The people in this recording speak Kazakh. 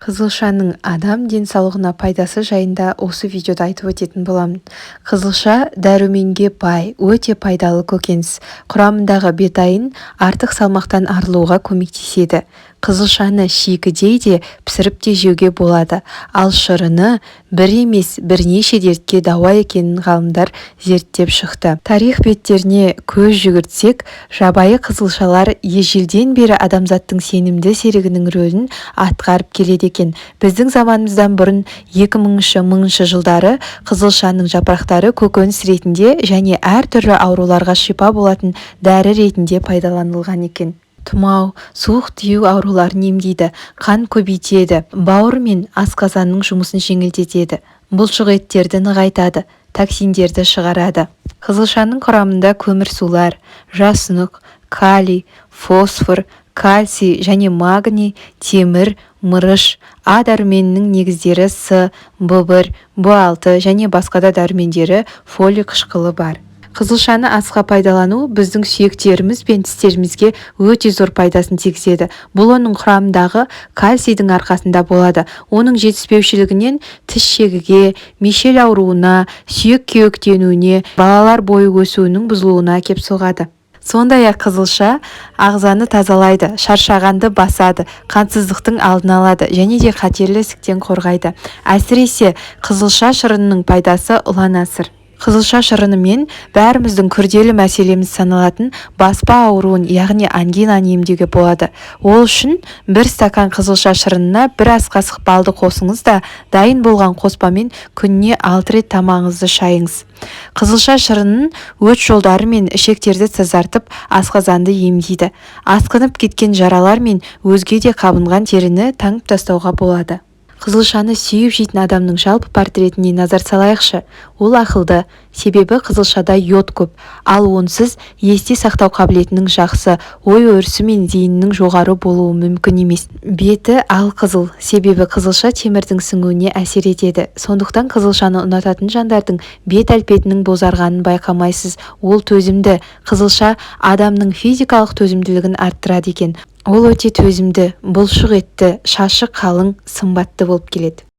Қызылшаның адам денсаулығына пайдасы жайында осы видеода айтып өтетін боламын. Қызылша дәруменге бай, өте пайдалы көкөніс. Құрамындағы бетайн артық салмақтан арылуға көмектеседі. Қызылшаны шикідей де пісіріп те жеуге болады. Ал шырыны бір емес бірнеше дертке дауа екенін ғалымдар зерттеп шықты. Тарих беттеріне көз жүгіртсек, жабайы қызылшалар ежелден бері адамзаттың сенімді серігінің рөлін атқарып келеді екен. Біздің заманымыздан бұрын 2000-1000 жылдары қызылшаның жапырақтары көкөніс ретінде және әртүрлі ауруларға шипа болатын дәрі ретінде пайдаланылған екен. Тұмау, суық тию ауруларын емдейді, қан көбейтеді, бауыр мен асқазанның жұмысын жеңілдетеді, бұлшық еттерді нығайтады, токсиндерді шығарады. Қызылшаның құрамында көмірсулар, жасұнық, калий, фосфор, кальций және магний, темір, мырыш, А дәруменінің негіздері С, В1, В6 және басқа да дәрумендері фолий қышқылы бар. Қызылшаны асқа пайдалану біздің сүйектеріміз бен тістерімізге өте зор пайдасын тигізеді. Бұл оның құрамындағы кальцийдің арқасында болады. Оның жетіспеушілігінен тіс шегіге, мешел ауруына, сүйек кеуектенуіне, балалар бойы өсуінің бұзылуына әкеп соғады. Сондай-ақ қызылша ағзаны тазалайды, шаршағанды басады, қансыздықтың алдын алады және де қатерлі ісіктен қорғайды. Әсіресе қызылша шырынының пайдасы ұлан асыр. Қызылша шырынымен бәріміздің күрделі мәселеміз саналатын баспа ауруын, яғни ангинаны емдеуге болады. Ол үшін бір стакан қызылша шырынына бір ас қасық балды қосыңыз да дайын болған қоспамен күніне 6 рет тамағыңызды шайыңыз. Қызылша шырынын өт жолдары мен ішектерді тазартып, асқазанды емдейді. Асқынып кеткен жаралар мен өзге де қабынған теріні таңып тастауға болады. Қызылшаны сүйіп жейтін адамның жалпы портретіне назар салайықшы. Ол ақылды, себебі қызылшада йод көп, ал онсыз есте сақтау қабілетінің жақсы, ой өрісі мен зейінінің жоғары болуы мүмкін емес. Беті алқызыл, себебі қызылша темірдің сіңуіне әсер етеді. Сондықтан қызылшаны ұнататын жандардың бет әлпетінің бозарғанын байқамайсыз. Ол төзімді. Қызылша адамның физикалық төзімділігін арттырады екен. Ол өте төзімді, бұлшық етті, шашы қалың, сымбатты болып келеді.